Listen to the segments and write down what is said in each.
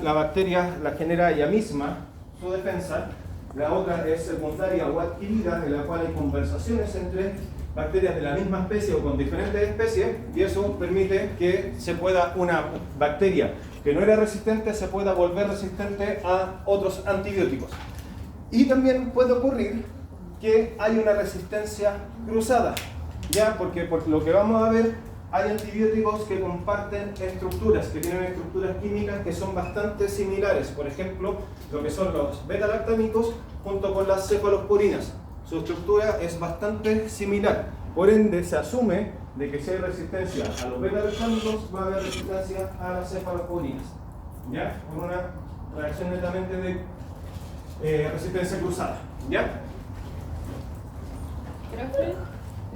la bacteria la genera ella misma, su defensa. La otra es secundaria o adquirida, en la cual hay conversaciones entre bacterias de la misma especie o con diferentes especies, y eso permite que se pueda una bacteria que no era resistente se pueda volver resistente a otros antibióticos. Y también puede ocurrir que hay una resistencia cruzada, ya porque por lo que vamos a ver hay antibióticos que comparten estructuras, que tienen estructuras químicas que son bastante similares. Por ejemplo, lo que son los beta-lactámicos junto con las cefalosporinas. Su estructura es bastante similar. Por ende, se asume de que si hay resistencia a los beta-lactámicos, va a haber resistencia a las cefalosporinas. ¿Ya? Con una reacción netamente de resistencia cruzada. ¿Ya? Profe,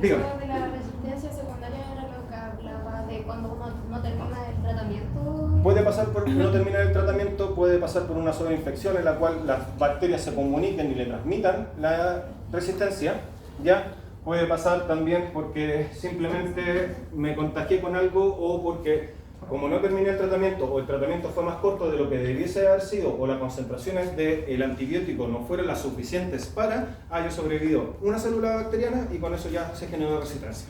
dígame. eso de la resistencia secundaria era lo que hablaba de cuando uno no termina el tratamiento. Puede pasar por no terminar el tratamiento, puede pasar por una sobreinfección en la cual las bacterias se comuniquen y le transmitan la resistencia. ¿Ya? Puede pasar también porque simplemente me contagié con algo o porque como no terminé el tratamiento o el tratamiento fue más corto de lo que debiese haber sido o las concentraciones del antibiótico no fueron las suficientes para haya sobrevivido una célula bacteriana y con eso ya se generó resistencia.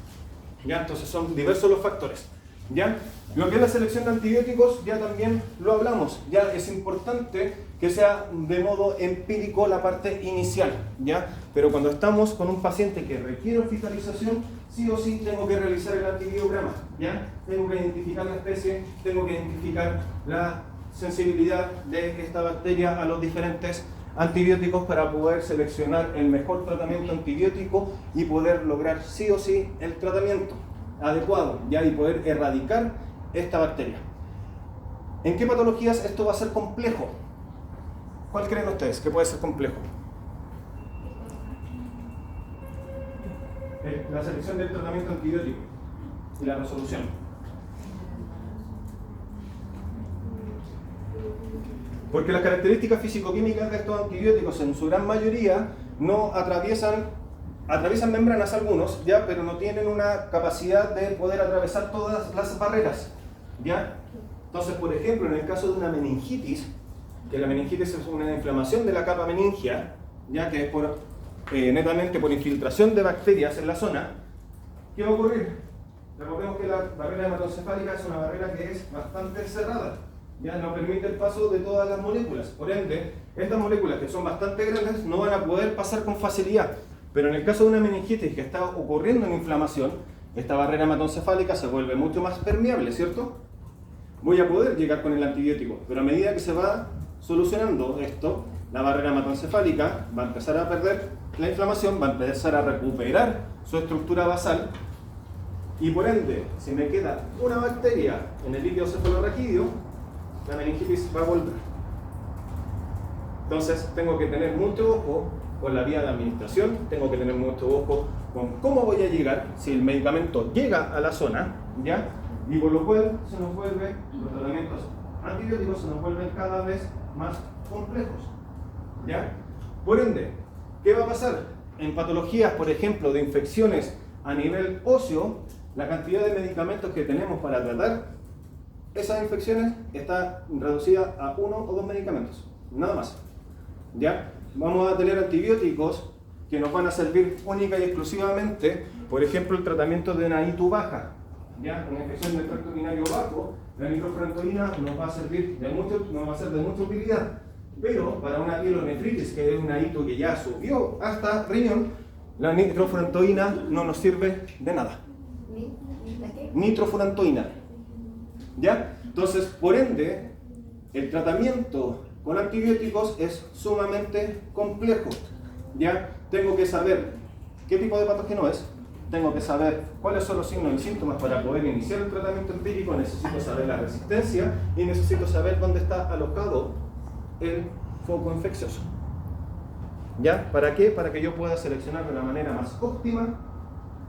¿Ya? Entonces son diversos los factores. ¿Ya? Lo que es la selección de antibióticos ya también lo hablamos. Ya es importante que sea de modo empírico la parte inicial, ¿ya? Pero cuando estamos con un paciente que requiere hospitalización, sí o sí tengo que realizar el antibiograma, ¿ya? Tengo que identificar la especie, tengo que identificar la sensibilidad de esta bacteria a los diferentes antibióticos para poder seleccionar el mejor tratamiento antibiótico y poder lograr sí o sí el tratamiento adecuado, ¿ya? Y poder erradicar esta bacteria. ¿En qué patologías esto va a ser complejo? ¿Cuál creen ustedes que puede ser complejo? La selección del tratamiento antibiótico y la resolución. Porque las características físico-químicas de estos antibióticos en su gran mayoría no atraviesan membranas algunos, ¿ya? Pero no tienen una capacidad de poder atravesar todas las barreras, ¿ya? Entonces, por ejemplo, en el caso de una meningitis, que la meningitis es una inflamación de la capa meningia, ya que es netamente por infiltración de bacterias en la zona, ¿qué va a ocurrir? Recordemos que la barrera hematoencefálica es una barrera que es bastante cerrada, ya no permite el paso de todas las moléculas. Por ende, estas moléculas que son bastante grandes no van a poder pasar con facilidad. Pero en el caso de una meningitis que está ocurriendo en inflamación, esta barrera hematoencefálica se vuelve mucho más permeable, ¿cierto? Voy a poder llegar con el antibiótico, pero a medida que se va solucionando esto, la barrera hematoencefálica va a empezar a perder la inflamación, va a empezar a recuperar su estructura basal y por ende, si me queda una bacteria en el líquido cefalorraquídeo, la meningitis va a volver. Entonces tengo que tener mucho ojo con la vía de administración, tengo que tener mucho ojo con cómo voy a llegar, si el medicamento llega a la zona, ¿ya? Y por lo cual se nos vuelve, los tratamientos antibióticos se nos vuelven cada vez más complejos, ¿ya? Por ende, ¿qué va a pasar? En patologías, por ejemplo, de infecciones a nivel óseo, la cantidad de medicamentos que tenemos para tratar esas infecciones está reducida a 1 o 2 medicamentos, nada más, ¿ya? Vamos a tener antibióticos que nos van a servir única y exclusivamente, por ejemplo, el tratamiento de una ITU baja, ¿ya? Una infección del tracto urinario bajo, la nitrofurantoína nos va a servir nos va a ser de mucha utilidad. Pero para una pielonefritis, que es una ITU que ya subió hasta riñón, la nitrofurantoína no nos sirve de nada. Nitrofurantoína. ¿Ya? Entonces, por ende, el tratamiento con antibióticos es sumamente complejo. ¿Ya? Tengo que saber qué tipo de patógeno es, tengo que saber cuáles son los signos y síntomas para poder iniciar el tratamiento empírico, necesito saber la resistencia y necesito saber dónde está alojado el foco infeccioso. ¿Ya? ¿Para qué? Para que yo pueda seleccionar de la manera más óptima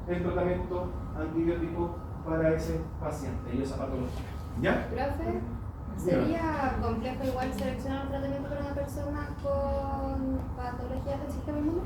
el tratamiento antibiótico para ese paciente y esa patología. ¿Ya? Profe, ¿sería complejo igual seleccionar un tratamiento para una persona con patologías del sistema inmune?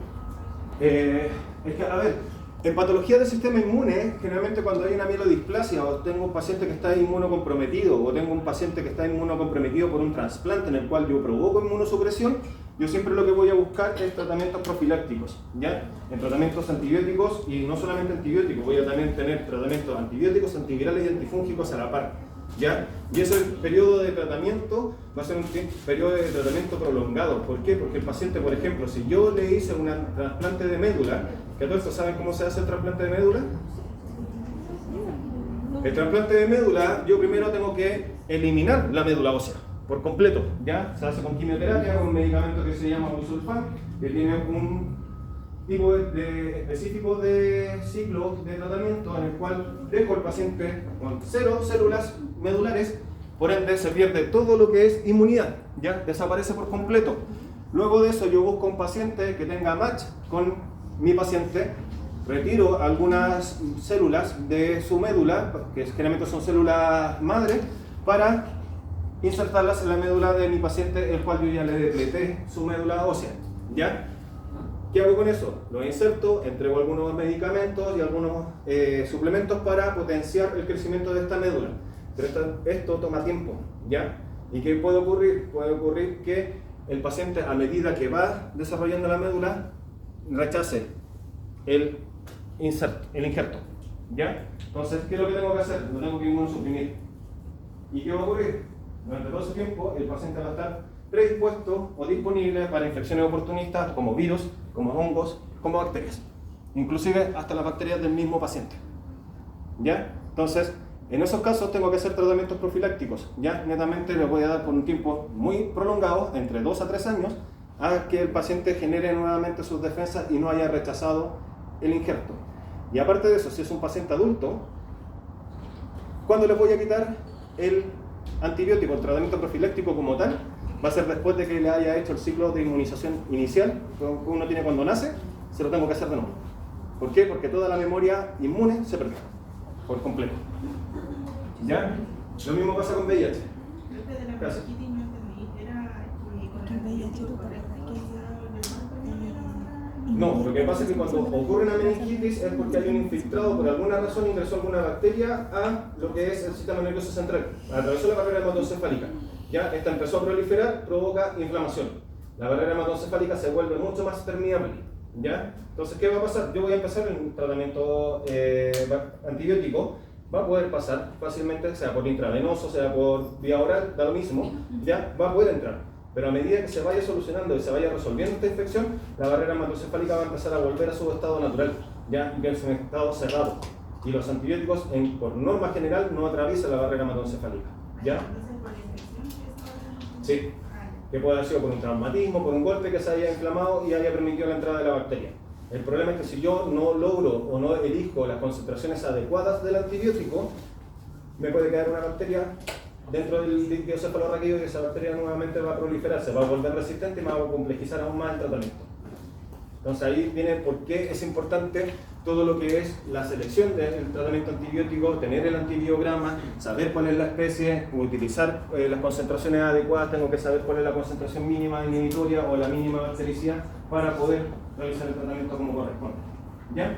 Es que, a ver, En patología del sistema inmune, generalmente cuando hay una mielodisplasia o tengo un paciente que está inmunocomprometido o tengo un paciente que está inmunocomprometido por un trasplante en el cual yo provoco inmunosupresión, yo siempre lo que voy a buscar es tratamientos profilácticos, ¿ya? En tratamientos antibióticos y no solamente antibióticos, voy a también tener tratamientos antibióticos, antivirales y antifúngicos a la par, ¿ya? Y ese periodo de tratamiento va a ser un periodo de tratamiento prolongado. ¿Por qué? Porque el paciente, por ejemplo, si yo le hice un trasplante de médula, que todos saben cómo se hace el trasplante de médula. El trasplante de médula, yo primero tengo que eliminar la médula ósea por completo, ¿ya? Se hace con quimioterapia, con un medicamento que se llama busulfán, que tiene un tipo específico de ciclo de tratamiento en el cual dejo al paciente con 0 células medulares, por ende se pierde todo lo que es inmunidad, ¿ya? Desaparece por completo. Luego de eso yo busco un paciente que tenga match con mi paciente, retiro algunas células de su médula, que generalmente son células madre, para insertarlas en la médula de mi paciente, el cual yo ya le depleté su médula ósea, ¿ya? ¿Qué hago con eso? Lo inserto, entrego algunos medicamentos y algunos suplementos para potenciar el crecimiento de esta médula. Pero esto toma tiempo, ¿ya? ¿Y qué puede ocurrir? Puede ocurrir que el paciente, a medida que va desarrollando la médula, rechace el injerto, ¿ya? Entonces, ¿qué es lo que tengo que hacer? Lo tengo que inmunosuprimir. ¿Y qué va a ocurrir? Durante todo ese tiempo, el paciente va a estar predispuesto o disponible para infecciones oportunistas como virus, como hongos, como bacterias, inclusive hasta las bacterias del mismo paciente, ¿ya? Entonces, en esos casos tengo que hacer tratamientos profilácticos, ¿ya? Netamente les voy a dar por un tiempo muy prolongado, entre 2 a 3 años, a que el paciente genere nuevamente sus defensas y no haya rechazado el injerto. Y aparte de eso, si es un paciente adulto, ¿cuándo le voy a quitar el antibiótico, el tratamiento profiláctico como tal? Va a ser después de que le haya hecho el ciclo de inmunización inicial que uno tiene cuando nace, se lo tengo que hacer de nuevo. ¿Por qué? Porque toda la memoria inmune se perdió por completo. ¿Ya? Lo mismo pasa con VIH. Gracias. No, lo que pasa es que cuando ocurre una meningitis es porque hay un infiltrado, por alguna razón ingresó alguna bacteria a lo que es el sistema nervioso central, atravesó la barrera hematoencefálica. Ya, esta empezó a proliferar, provoca inflamación. La barrera hematoencefálica se vuelve mucho más permeable. ¿Ya? Entonces, ¿qué va a pasar? Yo voy a empezar un tratamiento antibiótico, va a poder pasar fácilmente, sea por intravenoso, sea por vía oral, da lo mismo, ya va a poder entrar. Pero a medida que se vaya solucionando y se vaya resolviendo esta infección, la barrera hematoencefálica va a empezar a volver a su estado natural, ya que es un estado cerrado. Y los antibióticos, por norma general, no atraviesan la barrera hematoencefálica. ¿Ya? Sí. Que puede haber sido por un traumatismo, por un golpe que se haya inflamado y haya permitido la entrada de la bacteria. El problema es que si yo no logro o no elijo las concentraciones adecuadas del antibiótico, me puede quedar una bacteria dentro del líquido cefalorraquídeo y esa bacteria nuevamente va a proliferar, se va a volver resistente y me va a complejizar aún más el tratamiento. Entonces ahí viene por qué es importante todo lo que es la selección del tratamiento antibiótico, tener el antibiograma, saber cuál es la especie, utilizar las concentraciones adecuadas, tengo que saber cuál es la concentración mínima inhibitoria o la mínima bactericida para poder realizar el tratamiento como corresponde. ¿Ya?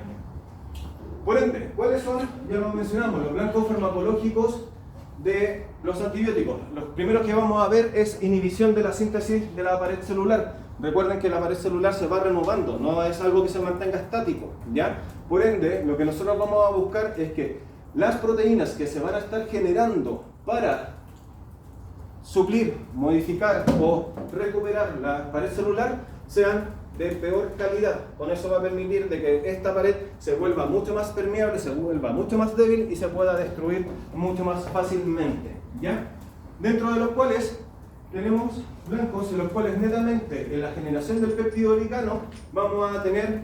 Por ende, ¿cuáles son? Ya lo mencionamos, los blancos farmacológicos de los antibióticos. Los primeros que vamos a ver es inhibición de la síntesis de la pared celular. Recuerden que la pared celular se va renovando, no es algo que se mantenga estático, ¿ya? Por ende, lo que nosotros vamos a buscar es que las proteínas que se van a estar generando para suplir, modificar o recuperar la pared celular sean de peor calidad. Con eso va a permitir de que esta pared se vuelva mucho más permeable, se vuelva mucho más débil y se pueda destruir mucho más fácilmente, ¿ya? Dentro de los cuales tenemos blancos en los cuales netamente en la generación del péptido glicano vamos a tener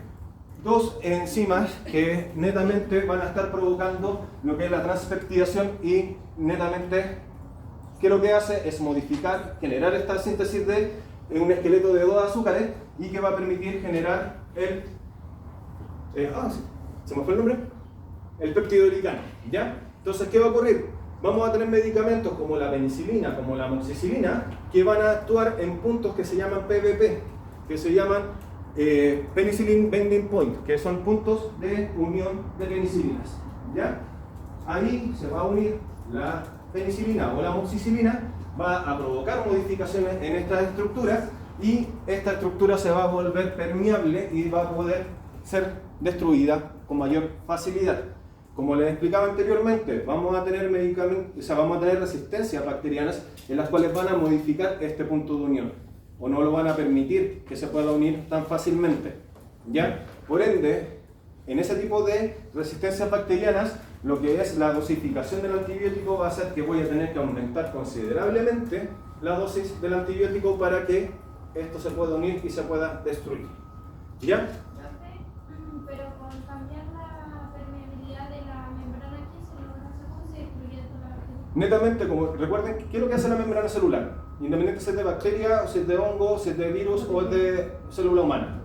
dos enzimas que netamente van a estar provocando lo que es la transpeptidación y netamente que lo que hace es modificar, generar esta síntesis de un esqueleto de 2 azúcares y que va a permitir generar el ¿se me fue el nombre? El péptido glicano, ¿ya? Entonces, ¿qué va a ocurrir? Vamos a tener medicamentos como la penicilina, como la amoxicilina, que van a actuar en puntos que se llaman PVP, que se llaman penicillin binding point, que son puntos de unión de penicilinas. ¿Ya? Ahí se va a unir la penicilina o la amoxicilina, va a provocar modificaciones en estas estructuras y esta estructura se va a volver permeable y va a poder ser destruida con mayor facilidad. Como les explicaba anteriormente, vamos a tener vamos a tener resistencias bacterianas en las cuales van a modificar este punto de unión o no lo van a permitir que se pueda unir tan fácilmente. ¿Ya? Por ende, en ese tipo de resistencias bacterianas, lo que es la dosificación del antibiótico va a hacer que voy a tener que aumentar considerablemente la dosis del antibiótico para que esto se pueda unir y se pueda destruir. ¿Ya? Pero con cambiar la permeabilidad de la membrana que se logra hacer, se destruye toda la bacteria. Netamente, como recuerden, ¿qué es lo que hace la membrana celular? Independiente si es de bacteria, si es de hongo, si es de virus o es de célula humana.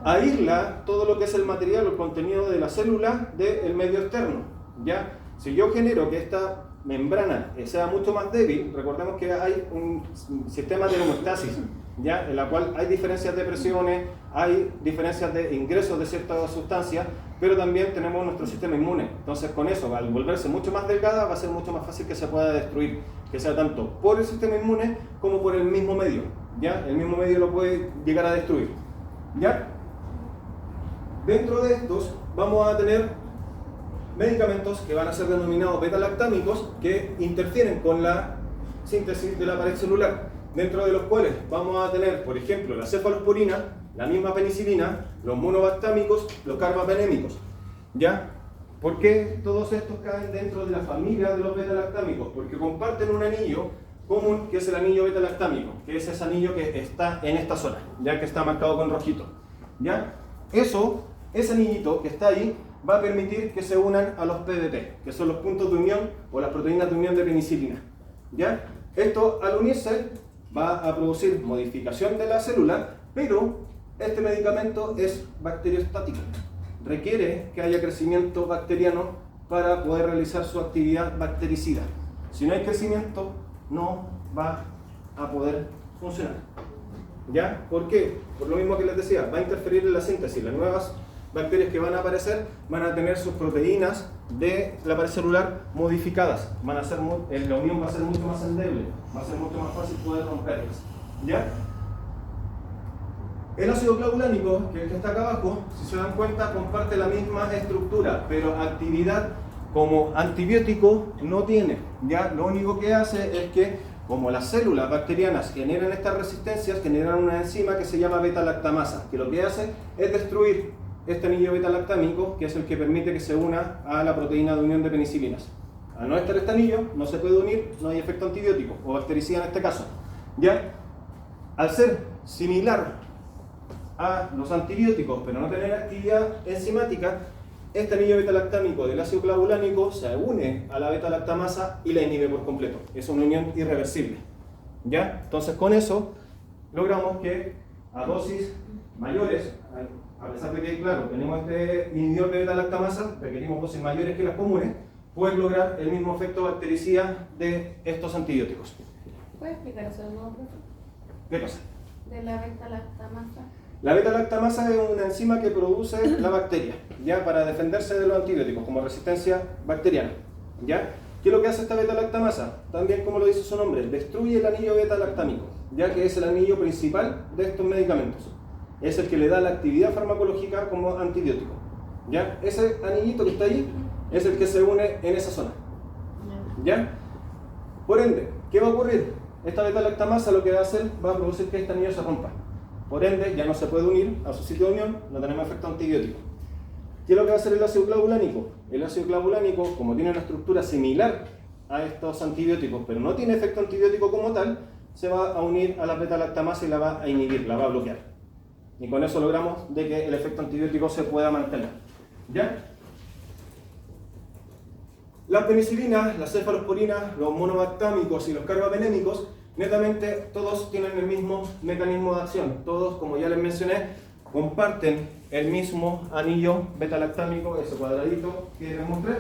Aísla todo lo que es el material o el contenido de la célula del medio externo. ¿Ya? Si yo genero que esta membrana sea mucho más débil, recordemos que hay un sistema de homeostasis, ¿ya? En la cual hay diferencias de presiones, hay diferencias de ingresos de ciertas sustancias, pero también tenemos nuestro sistema inmune. Entonces con eso, al volverse mucho más delgada, va a ser mucho más fácil que se pueda destruir, que sea tanto por el sistema inmune como por el mismo medio. ¿Ya? El mismo medio lo puede llegar a destruir. ¿Ya? Dentro de estos vamos a tener medicamentos que van a ser denominados beta-lactámicos que interfieren con la síntesis de la pared celular, dentro de los cuales vamos a tener, por ejemplo, la cefalosporina, la misma penicilina, los monobactámicos, los carbapenémicos. ¿Ya? ¿Por qué todos estos caen dentro de la familia de los beta-lactámicos? Porque comparten un anillo común que es el anillo beta-lactámico, que es ese anillo que está en esta zona, ya que está marcado con rojito. ¿Ya? Ese anillito que está ahí va a permitir que se unan a los PDT, que son los puntos de unión o las proteínas de unión de penicilina. ¿Ya? Esto al unirse va a producir modificación de la célula, pero este medicamento es bacteriostático. Requiere que haya crecimiento bacteriano para poder realizar su actividad bactericida. Si no hay crecimiento, no va a poder funcionar. ¿Ya? ¿Por qué? Por lo mismo que les decía, va a interferir en la síntesis. Las nuevas bacterias que van a aparecer van a tener sus proteínas de la pared celular modificadas. Van a ser la unión va a ser mucho más endeble, va a ser mucho más fácil poder romperlas. ¿Ya? El ácido clavulánico, que es el que está acá abajo, si se dan cuenta, comparte la misma estructura, pero actividad como antibiótico no tiene. ¿Ya? Lo único que hace es que, como las células bacterianas generan estas resistencias, generan una enzima que se llama beta-lactamasa, que lo que hace es destruir este anillo beta-lactámico, que es el que permite que se una a la proteína de unión de penicilinas. Al no estar este anillo, no se puede unir, no hay efecto antibiótico, o bactericida en este caso. ¿Ya? Al ser similar a los antibióticos, pero no tener actividad enzimática, este anillo beta-lactámico del ácido clavulánico se une a la beta-lactamasa y la inhibe por completo. Es una unión irreversible. ¿Ya? Entonces con eso logramos que a dosis mayores, a pesar de que, claro, tenemos este inhibidor de beta-lactamasa, requerimos dosis mayores que las comunes, poder lograr el mismo efecto bactericida de estos antibióticos. ¿Puedes explicar eso de nuevo, profe? ¿Qué cosa? De la beta-lactamasa. La beta-lactamasa es una enzima que produce la bacteria, ¿ya? Para defenderse de los antibióticos, como resistencia bacteriana. ¿Ya? ¿Qué es lo que hace esta beta-lactamasa? También, como lo dice su nombre, destruye el anillo beta-lactámico, ya que es el anillo principal de estos medicamentos. Es el que le da la actividad farmacológica como antibiótico. ¿Ya? Ese anillito que está ahí es el que se une en esa zona. ¿Ya? Por ende, ¿qué va a ocurrir? Esta beta-lactamasa lo que va a hacer va a producir que este anillo se rompa. Por ende, ya no se puede unir a su sitio de unión, no tenemos efecto antibiótico. ¿Qué es lo que va a hacer el ácido clavulánico? El ácido clavulánico, como tiene una estructura similar a estos antibióticos, pero no tiene efecto antibiótico como tal, se va a unir a la beta-lactamasa y la va a inhibir, la va a bloquear. Y con eso logramos de que el efecto antibiótico se pueda mantener. ¿Ya? Las penicilinas, las cefalosporinas, los monobactámicos y los carbapenémicos, netamente todos tienen el mismo mecanismo de acción. Todos, como ya les mencioné, comparten el mismo anillo beta-lactámico, ese cuadradito que les mostré,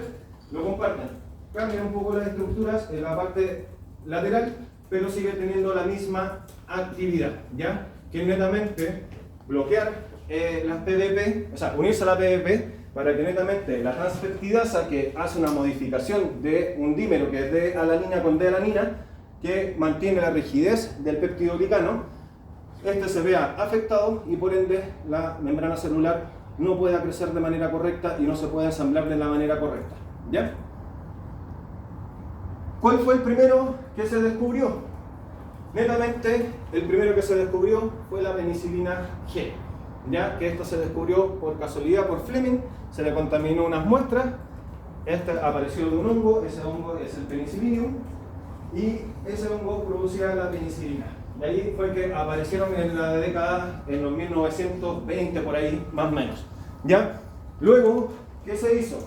lo comparten. Cambian un poco las estructuras en la parte lateral, pero sigue teniendo la misma actividad. ¿Ya? que es netamente bloquear las PDP, o sea, unirse a la PDP para que netamente la transpeptidasa, que hace una modificación de un dímero que es D-alanina con D-alanina, que mantiene la rigidez del peptidoglicano, este se vea afectado y por ende la membrana celular no pueda crecer de manera correcta y no se pueda ensamblar de la manera correcta. ¿Ya? ¿Cuál fue el primero que se descubrió? Netamente, el primero que se descubrió fue la penicilina G. ¿Ya? Que esto se descubrió por casualidad por Fleming, se le contaminó unas muestras, este apareció de un hongo, ese hongo es el penicillium, y ese hongo producía la penicilina. Y ahí fue que aparecieron en la década, en los 1920 por ahí, más o menos. ¿Ya? Luego, ¿qué se hizo?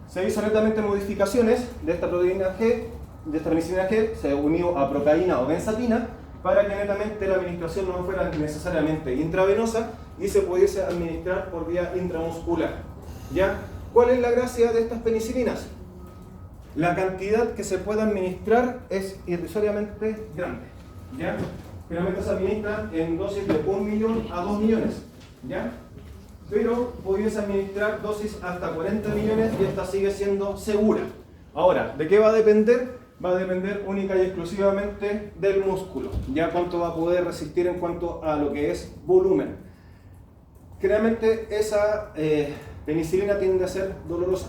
Se hizo netamente modificaciones de esta proteína G, de esta penicilina G, se unió a procaína o benzatina para que netamente la administración no fuera necesariamente intravenosa y se pudiese administrar por vía intramuscular. ¿Ya? ¿Cuál es la gracia de estas penicilinas? La cantidad que se puede administrar es irrisoriamente grande. ¿Ya? Generalmente se administra en dosis de 1 millón a 2 millones. ¿Ya? Pero pudiese administrar dosis hasta 40 millones y esta sigue siendo segura. Ahora, ¿de qué va a depender? Va a depender única y exclusivamente del músculo. Ya cuánto va a poder resistir en cuanto a lo que es volumen. Generalmente esa penicilina tiende a ser dolorosa.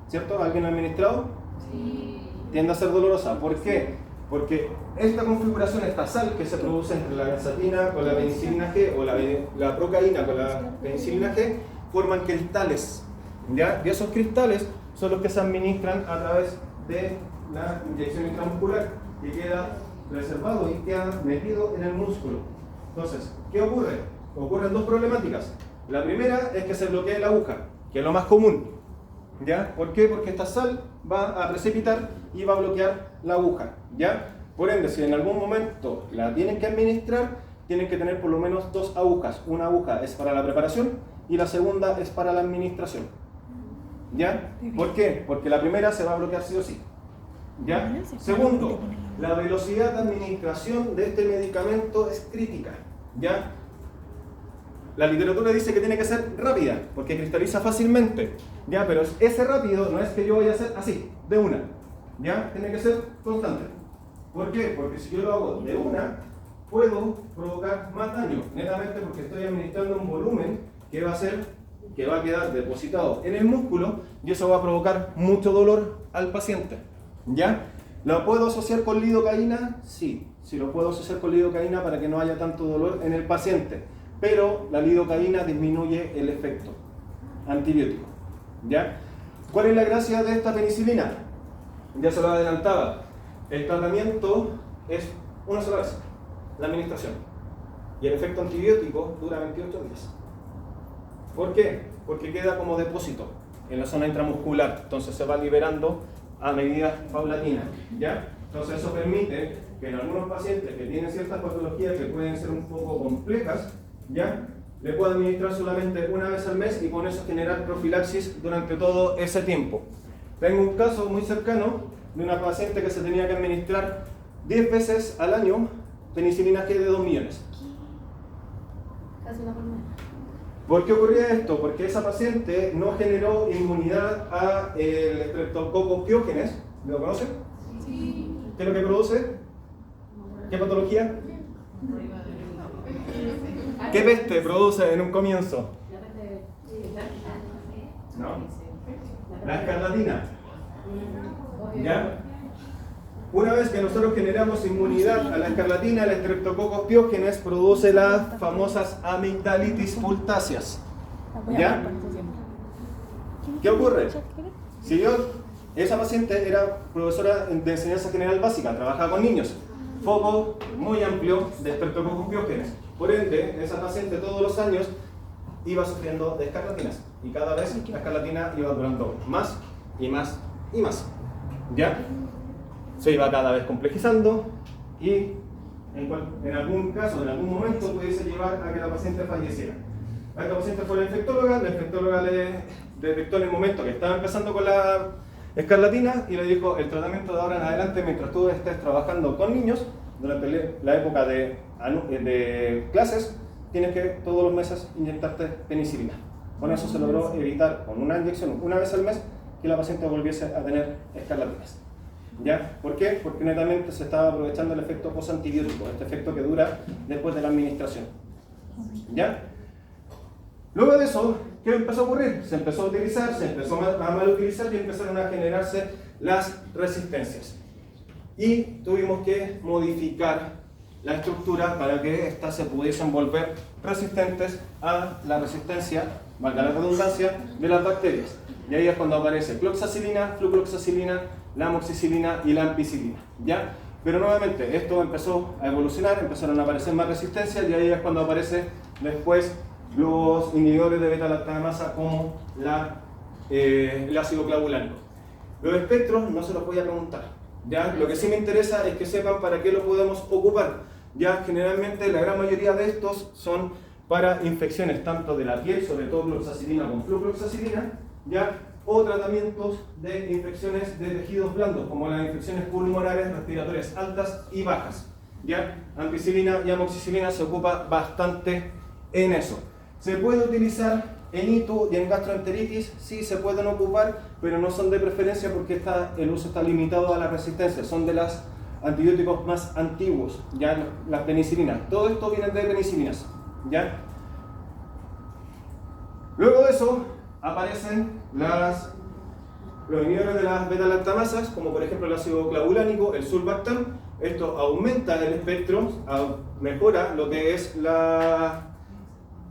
¿Cierto? ¿Alguien ha administrado? Sí. Tiende a ser dolorosa. ¿Por qué? Porque esta configuración, esta sal que se produce entre la benzatina con la penicilina G o la procaína con la penicilina G, forman cristales. ¿Ya? Y esos cristales son los que se administran a través de la inyección intramuscular, que queda reservado y queda metido en el músculo. Entonces, ¿qué ocurre? Ocurren dos problemáticas. La primera es que se bloquee la aguja, que es lo más común. ¿Ya? ¿Por qué? Porque esta sal va a precipitar y va a bloquear la aguja. ¿Ya? Por ende, si en algún momento la tienen que administrar, tienen que tener por lo menos dos agujas. Una aguja es para la preparación y la segunda es para la administración. ¿Ya? ¿Por qué? Porque la primera se va a bloquear sí o sí. ¿Ya? Segundo, la velocidad de administración de este medicamento es crítica. ¿Ya? La literatura dice que tiene que ser rápida, porque cristaliza fácilmente. ¿Ya? Pero ese rápido no es que yo vaya a hacer así, de una. ¿Ya? Tiene que ser constante. ¿Por qué? Porque si yo lo hago de una, puedo provocar más daño, netamente porque estoy administrando un volumen que va a quedar depositado en el músculo y eso va a provocar mucho dolor al paciente. ¿Ya? ¿Lo puedo asociar con lidocaína? Sí, sí lo puedo asociar con lidocaína para que no haya tanto dolor en el paciente, pero la lidocaína disminuye el efecto antibiótico. ¿Ya? ¿Cuál es la gracia de esta penicilina? Ya se lo adelantaba. El tratamiento es una sola vez, la administración. Y el efecto antibiótico dura 28 días. ¿Por qué? Porque queda como depósito en la zona intramuscular. Entonces se va liberando a medida paulatina. ¿Ya? Entonces eso permite que en algunos pacientes que tienen ciertas patologías que pueden ser un poco complejas, ¿ya? Le pueda administrar solamente una vez al mes y con eso generar profilaxis durante todo ese tiempo. Tengo un caso muy cercano de una paciente que se tenía que administrar 10 veces al año penicilina G de 2 millones. Casi una por mes. ¿Por qué ocurría esto? Porque esa paciente no generó inmunidad a el Streptococcus pyogenes. ¿Lo conocen? Sí. ¿Qué es lo que produce? ¿Qué patología? ¿Qué peste produce en un comienzo? No. La escarlatina. ¿Ya? Una vez que nosotros generamos inmunidad a la escarlatina, el Streptococcus pyogenes produce las famosas amigdalitis pultáceas. ¿Ya? ¿Qué ocurre? Si esa paciente era profesora de enseñanza general básica, trabajaba con niños, foco muy amplio de Streptococcus pyogenes. Por ende, esa paciente todos los años iba sufriendo de escarlatinas y cada vez la escarlatina iba durando más y más y más. ¿Ya? Se iba cada vez complejizando y en algún caso, en algún momento pudiese llevar a que la paciente falleciera. A esta paciente fue la infectóloga le detectó en el momento que estaba empezando con la escarlatina y le dijo: el tratamiento de ahora en adelante, mientras tú estés trabajando con niños, durante la época de clases, tienes que todos los meses inyectarte penicilina. Con eso se logró evitar, con una inyección una vez al mes, que la paciente volviese a tener escarlatinas. ¿Ya? ¿Por qué? Porque netamente se estaba aprovechando el efecto posantibiótico, este efecto que dura después de la administración. ¿Ya? Luego de eso, ¿qué empezó a ocurrir? Se empezó a utilizar, se empezó a mal utilizar y empezaron a generarse las resistencias. Y tuvimos que modificar la estructura para que éstas se pudiesen volver resistentes a la resistencia, valga la redundancia, de las bacterias. Y ahí es cuando aparece cloxacilina, flucloxacilina, la amoxicilina y la ampicilina. ¿Ya? Pero nuevamente, esto empezó a evolucionar, empezaron a aparecer más resistencias y ahí es cuando aparece después los inhibidores de beta-lactamasa como el ácido clavulánico. Los espectros no se los voy a preguntar. ¿Ya? Lo que sí me interesa es que sepan para qué lo podemos ocupar. Ya generalmente la gran mayoría de estos son para infecciones tanto de la piel, sobre todo cloxacilina con flucloxacilina, ¿ya? O tratamientos de infecciones de tejidos blandos, como las infecciones pulmonares respiratorias altas y bajas. ¿Ya? Ampicilina y amoxicilina se ocupa bastante en eso. ¿Se puede utilizar en ITU y en gastroenteritis? Sí, se pueden ocupar, pero no son de preferencia porque el uso está limitado a la resistencia. Son de los antibióticos más antiguos, ya las penicilinas. Todo esto viene de penicilinas. ¿Ya? Luego de eso aparecen los inhibidores de las beta-lactamasas, como por ejemplo el ácido clavulánico, el sulbactam. Esto aumenta el espectro, mejora lo que es la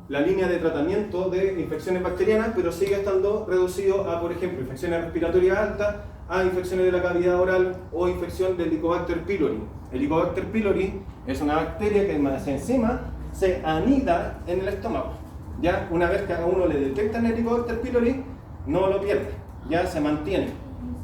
línea de tratamiento de infecciones bacterianas, pero sigue estando reducido a, por ejemplo, infecciones respiratorias altas, a infecciones de la cavidad oral o infección del Helicobacter pylori. El Helicobacter pylori es una bacteria que más encima se anida en el estómago. Ya una vez que a uno le detectan el Helicobacter pylori, no lo pierde, ya se mantiene.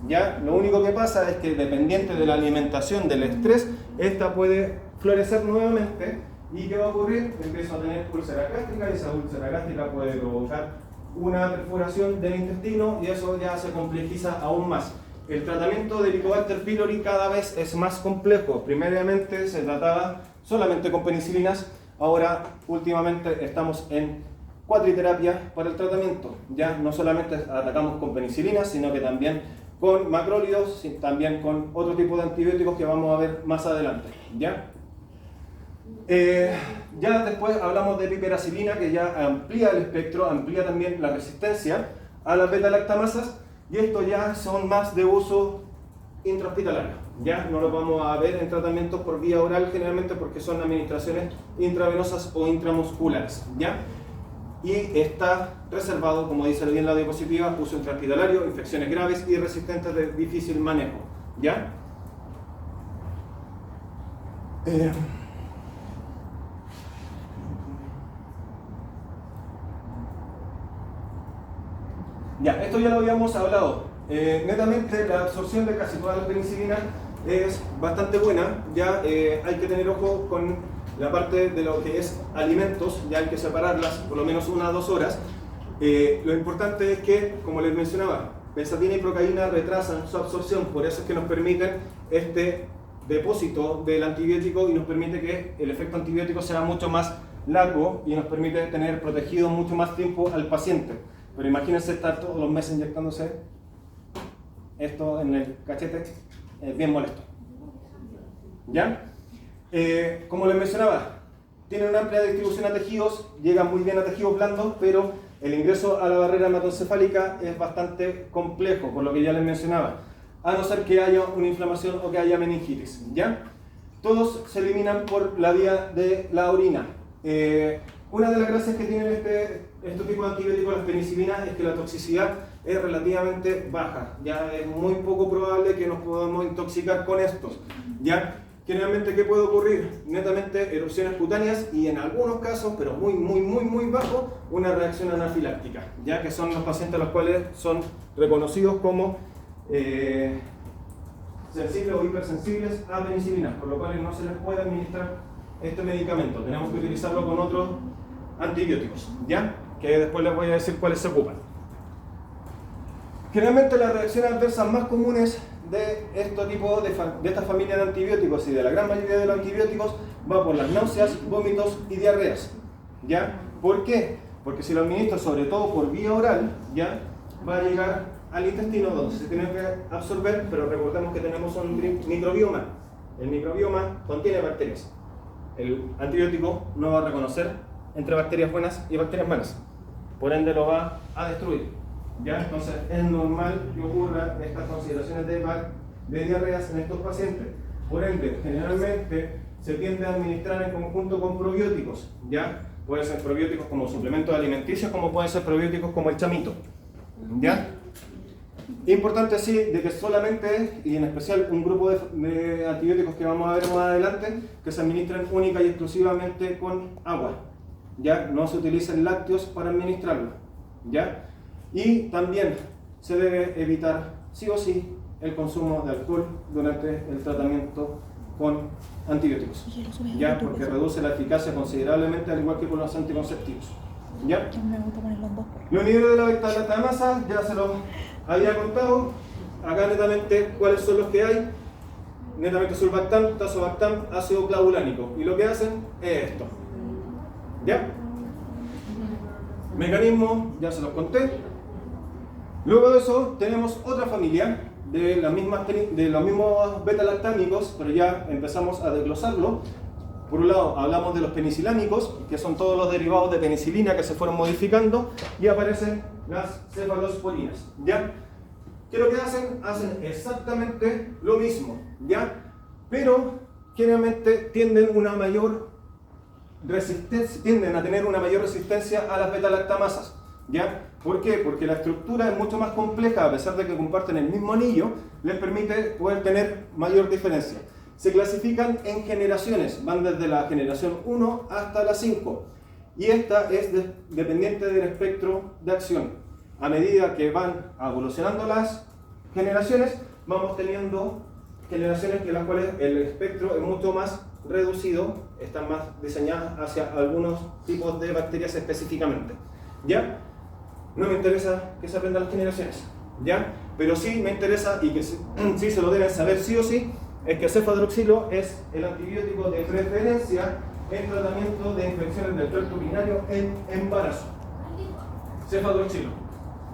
Ya lo único que pasa es que dependiente de la alimentación, del estrés, esta puede florecer nuevamente. ¿Y qué va a ocurrir? Empiezo a tener úlcera gástrica y esa úlcera gástrica puede provocar una perforación del intestino y eso ya se complejiza aún más. El tratamiento del Helicobacter pylori cada vez es más complejo. Primeramente se trataba solamente con penicilinas, ahora últimamente estamos en cuatriterapia para el tratamiento. Ya no solamente atacamos con penicilinas, sino que también con macrólidos, también con otro tipo de antibióticos que vamos a ver más adelante. ¿Ya? Ya después hablamos de piperacilina, que ya amplía el espectro, amplía también la resistencia a las beta-lactamasas, y estos ya son más de uso intrahospitalario. Ya no lo vamos a ver en tratamientos por vía oral generalmente porque son administraciones intravenosas o intramusculares. ¿Ya? Y está reservado, como dice bien la diapositiva, uso intrahospitalario, infecciones graves y resistentes de difícil manejo. ¿Ya? Ya, esto ya lo habíamos hablado. Netamente la absorción de casi todas las penicilinas es bastante buena. Ya hay que tener ojo con la parte de lo que es alimentos, ya hay que separarlas por lo menos 1 a 2 horas. Lo importante es que, como les mencionaba, benzatina y procaína retrasan su absorción, por eso es que nos permiten este depósito del antibiótico y nos permite que el efecto antibiótico sea mucho más largo y nos permite tener protegido mucho más tiempo al paciente. Pero imagínense estar todos los meses inyectándose esto en el cachete, es bien molesto. ¿Ya? Como les mencionaba, tiene una amplia distribución a tejidos, llega muy bien a tejidos blandos, pero el ingreso a la barrera hematoencefálica es bastante complejo, por lo que ya les mencionaba, a no ser que haya una inflamación o que haya meningitis. ¿Ya? Todos se eliminan por la vía de la orina. Una de las gracias que tienen este tipo de antibióticos, las penicilinas, es que la toxicidad es relativamente baja. Ya es muy poco probable que nos podamos intoxicar con estos. ¿Ya? Generalmente, ¿qué puede ocurrir? Netamente erupciones cutáneas y en algunos casos, pero muy bajo, una reacción anafiláctica, ya que son los pacientes los cuales son reconocidos como sensibles o hipersensibles a penicilina, por lo cual no se les puede administrar este medicamento. Tenemos que utilizarlo con otros antibióticos, ¿ya? Que después les voy a decir cuáles se ocupan. Generalmente las reacciones adversas más comunes de este tipo de esta familia de antibióticos y de la gran mayoría de los antibióticos va por las náuseas, vómitos y diarreas. ¿Ya? ¿Por qué? Porque si lo administro sobre todo por vía oral, ¿ya? Va a llegar al intestino donde se tiene que absorber, pero recordemos que tenemos un microbioma. El microbioma contiene bacterias. El antibiótico no va a reconocer entre bacterias buenas y bacterias malas. Por ende lo va a destruir. ¿Ya? Entonces es normal que ocurran estas consideraciones de diarreas en estos pacientes. Por ende, generalmente se tiende a administrar en conjunto con probióticos. ¿Ya? Pueden ser probióticos como suplementos alimenticios, como pueden ser probióticos como el chamito. ¿Ya? Importante sí de que solamente, y en especial un grupo de antibióticos que vamos a ver más adelante, que se administren única y exclusivamente con agua. ¿Ya? No se utilicen lácteos para administrarlo. ¿Ya? Y también se debe evitar sí o sí el consumo de alcohol durante el tratamiento con antibióticos, ¿ya? Porque reduce la eficacia considerablemente, al igual que con los anticonceptivos. ¿Ya? Los niveles de la beta-lactamasa ya se los había contado. Acá netamente cuáles son los que hay: netamente sulbactam, tazobactam, ácido clavulánico, y lo que hacen es esto. ¿Ya? Mecanismo, ya se los conté. Luego de eso tenemos otra familia de los mismos beta-lactámicos, pero ya empezamos a desglosarlo. Por un lado hablamos de los penicilámicos, que son todos los derivados de penicilina que se fueron modificando, y aparecen las cefalosporinas. ¿Ya? ¿Qué es lo que hacen? Hacen exactamente lo mismo, ¿ya? Pero generalmente tienden a tener una mayor resistencia a las beta-lactamasas. ¿Ya? ¿Por qué? Porque la estructura es mucho más compleja, a pesar de que comparten el mismo anillo, les permite poder tener mayor diferencia. Se clasifican en generaciones, van desde la generación 1 hasta la 5, y esta es dependiente del espectro de acción. A medida que van evolucionando las generaciones, vamos teniendo generaciones en las cuales el espectro es mucho más reducido, están más diseñadas hacia algunos tipos de bacterias específicamente. ¿Ya? No me interesa que se aprendan las generaciones, ¿ya? Pero sí me interesa, y que sí se lo deben saber sí o sí, es que cefadroxilo es el antibiótico de preferencia en tratamiento de infecciones del tracto urinario en embarazo. Cefadroxilo.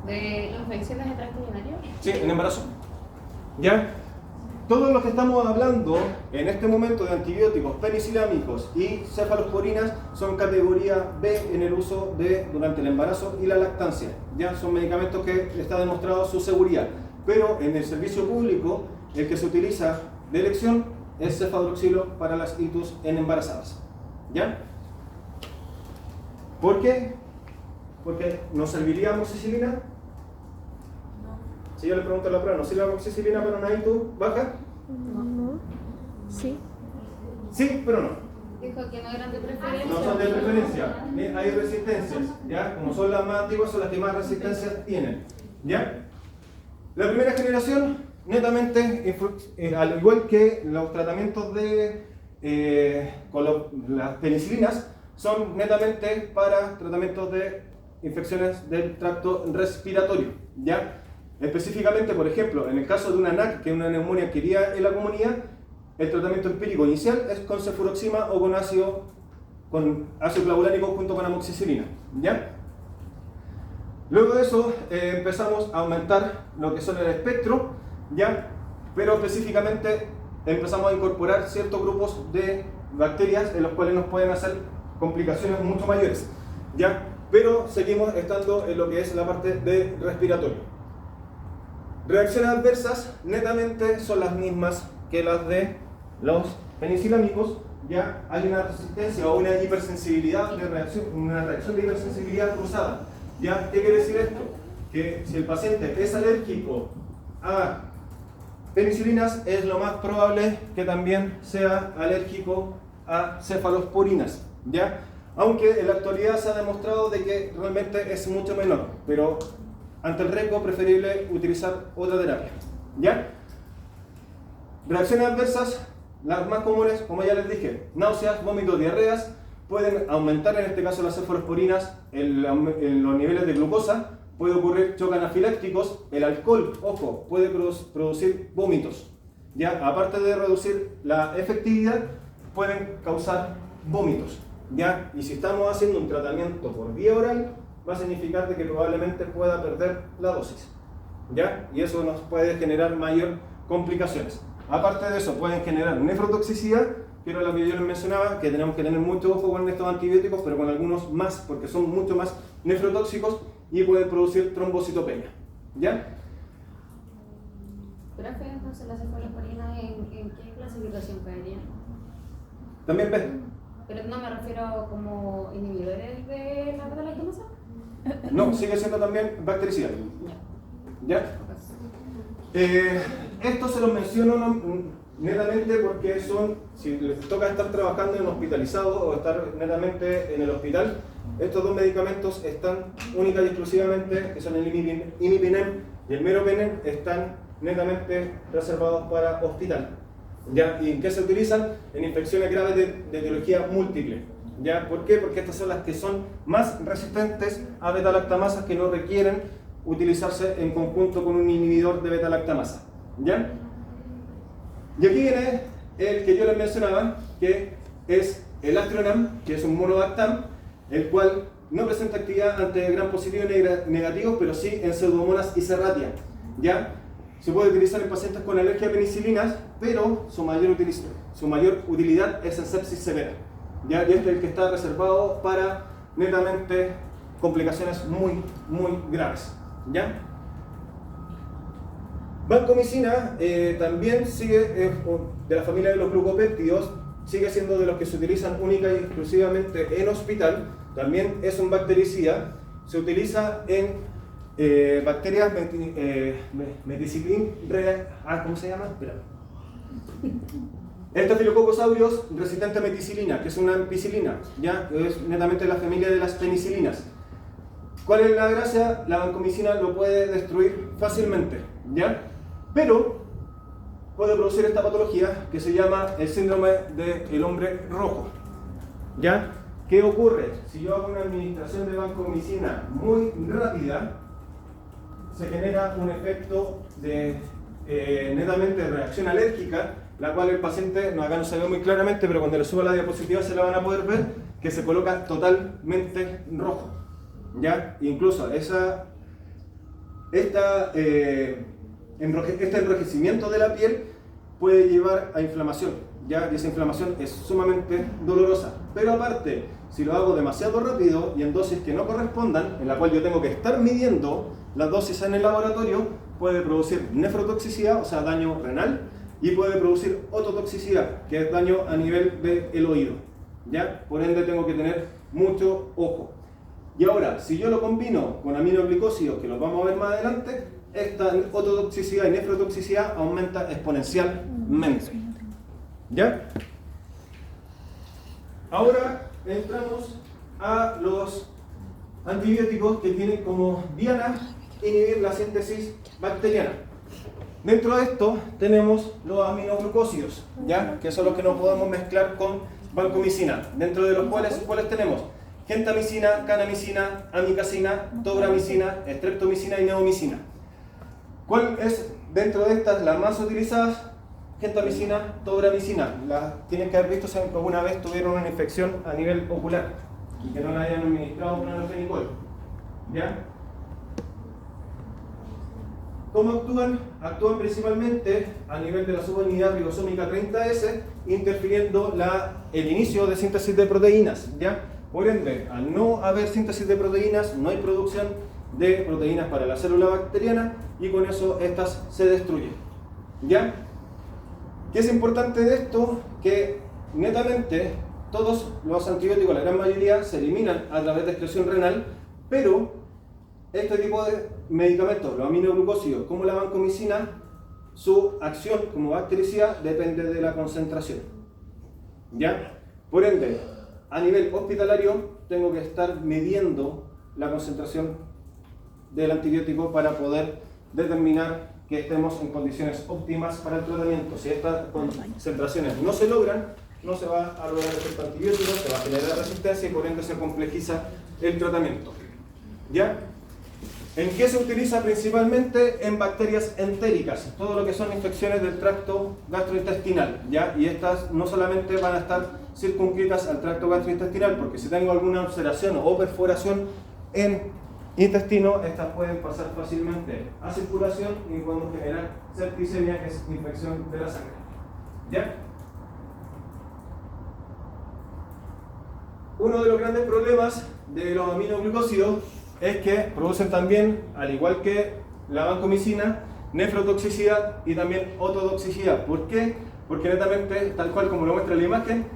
¿De infecciones de tracto urinario? Sí, en embarazo. ¿Ya? Todos los que estamos hablando en este momento de antibióticos penicilámicos y cefalosporinas son categoría B en el uso durante el embarazo y la lactancia. Ya son medicamentos que está demostrado su seguridad. Pero en el servicio público, el que se utiliza de elección es cefadroxilo para las ITUS en embarazadas. ¿Ya? ¿Por qué? Porque ¿nos serviría amoxicilina? Si yo le pregunto a la prueba, ¿no sirve la amoxicilina para una ITU baja? No. Sí. Sí, pero no. Dijo que no eran de preferencia. No son de preferencia, hay resistencias, ¿ya? Como son las más antiguas, son las que más resistencias tienen, ¿ya? La primera generación, netamente, al igual que los tratamientos con las penicilinas, son netamente para tratamientos de infecciones del tracto respiratorio, ¿ya? Específicamente, por ejemplo, en el caso de una NAC, que es una neumonía adquirida en la comunidad, el tratamiento empírico inicial es con cefuroxima o con ácido clavulánico junto con amoxicilina, ¿ya? Luego de eso empezamos a aumentar lo que son el espectro, ¿ya? Pero específicamente empezamos a incorporar ciertos grupos de bacterias en los cuales nos pueden hacer complicaciones mucho mayores, ¿ya? Pero seguimos estando en lo que es la parte de respiratorio. Reacciones adversas netamente son las mismas que las de los penicilámicos. Ya hay una resistencia o una hipersensibilidad una reacción de hipersensibilidad cruzada. ¿Ya? ¿Qué quiere decir esto? Que si el paciente es alérgico a penicilinas, es lo más probable que también sea alérgico a cefalosporinas, ¿ya? Aunque en la actualidad se ha demostrado de que realmente es mucho menor, pero ante el riesgo preferible utilizar otra terapia, ¿ya? Reacciones adversas, las más comunes, como ya les dije, náuseas, vómitos, diarreas, pueden aumentar en este caso las cefalosporinas en los niveles de glucosa, puede ocurrir choques anafilácticos, el alcohol, ojo, puede producir vómitos. ¿Ya? Aparte de reducir la efectividad, pueden causar vómitos. ¿Ya? Y si estamos haciendo un tratamiento por vía oral, va a significar de que probablemente pueda perder la dosis. ¿Ya? Y eso nos puede generar mayor complicaciones. Aparte de eso, pueden generar nefrotoxicidad, que era lo que yo les mencionaba, que tenemos que tener mucho ojo con estos antibióticos, pero con algunos más, porque son mucho más nefrotóxicos y pueden producir trombocitopenia. ¿Ya? Pero es que entonces la cefalosporina ¿en qué clasificación caería? También ves. Pero no me refiero como inhibidores de la beta-lactamasa. No, sigue siendo también bactericida. ¿Ya? Esto se los menciono netamente porque son, si les toca estar trabajando en hospitalizados o estar netamente en el hospital, estos dos medicamentos están única y exclusivamente, que son el imipinem y el meropenem, están netamente reservados para hospital. ¿Ya? ¿Y en qué se utilizan? En infecciones graves de etiología múltiple. ¿Ya? ¿Por qué? Porque estas son las que son más resistentes a beta-lactamasas, que no requieren utilizarse en conjunto con un inhibidor de beta-lactamasa. ¿Ya? Y aquí viene el que yo les mencionaba, que es el Astronam, que es un monobactam, el cual no presenta actividad ante gram positivo y negativo, pero sí en pseudomonas y serratia. ¿Ya? Se puede utilizar en pacientes con alergia a penicilinas, pero su mayor utilidad es en sepsis severa. ¿Ya? Y este es el que está reservado para netamente complicaciones muy graves. ¿Ya? Vancomicina también sigue de la familia de los glucopéptidos, sigue siendo de los que se utilizan única y exclusivamente en hospital. También es un bactericida, se utiliza en bacterias meticilin, ¿cómo se llama? Espera. Staphylococcus aureus resistente a meticilina, que es una ampicilina, ya que es netamente la familia de las penicilinas. ¿Cuál es la gracia? La vancomicina lo puede destruir fácilmente, ¿ya? Pero puede producir esta patología que se llama el síndrome del hombre rojo, ¿ya? ¿Qué ocurre? Si yo hago una administración de vancomicina muy rápida, se genera un efecto de netamente reacción alérgica, la cual el paciente, acá no se ve muy claramente, pero cuando le suba la diapositiva se la van a poder ver, que se coloca totalmente rojo. ¿Ya? Incluso este enrojecimiento de la piel puede llevar a inflamación, ¿ya? Y esa inflamación es sumamente dolorosa. Pero aparte, si lo hago demasiado rápido y en dosis que no correspondan, en la cual yo tengo que estar midiendo las dosis en el laboratorio, puede producir nefrotoxicidad, o sea, daño renal, y puede producir ototoxicidad, que es daño a nivel del oído. ¿Ya? Por ende, tengo que tener mucho ojo. Y ahora, si yo lo combino con aminoglicósidos, que los vamos a ver más adelante, esta ototoxicidad y nefrotoxicidad aumenta exponencialmente. ¿Ya? Ahora entramos a los antibióticos que tienen como diana inhibir la síntesis bacteriana. Dentro de esto tenemos los aminoglucósidos, ¿ya? Que son los que no podemos mezclar con vancomicina, dentro de los cuales tenemos gentamicina, kanamicina, amicacina, tobramicina, streptomicina y neomicina. ¿Cuál es dentro de estas las más utilizadas? Gentamicina, tobramicina. Las tienes que haber visto si alguna vez tuvieron una infección a nivel ocular y que no la hayan administrado con anofenicol. ¿Ya? ¿Cómo actúan? Actúan principalmente a nivel de la subunidad ribosómica 30S, interfiriendo el inicio de síntesis de proteínas. ¿Ya? Por ende, al no haber síntesis de proteínas, no hay producción de proteínas para la célula bacteriana y con eso estas se destruyen. ¿Ya? ¿Qué es importante de esto? Que netamente todos los antibióticos, la gran mayoría, se eliminan a través de excreción renal, pero este tipo de medicamentos, los aminoglucósidos como la vancomicina, su acción como bactericida depende de la concentración. ¿Ya? Por ende, a nivel hospitalario tengo que estar midiendo la concentración del antibiótico para poder determinar que estemos en condiciones óptimas para el tratamiento. Si estas concentraciones no se logran, no se va a lograr el efecto antibiótico, se va a generar resistencia y por ende se complejiza el tratamiento. ¿Ya? ¿En qué se utiliza principalmente? En bacterias entéricas, todo lo que son infecciones del tracto gastrointestinal, ¿ya? Y estas no solamente van a estar circunscritas al tracto gastrointestinal, porque si tengo alguna ulceración o perforación en intestino, estas pueden pasar fácilmente a circulación y podemos generar septicemia, que es infección de la sangre, ¿ya? Uno de los grandes problemas de los aminoglucósidos es que producen también, al igual que la vancomicina, nefrotoxicidad y también ototoxicidad. ¿Por qué? Porque netamente, tal cual como lo muestra la imagen,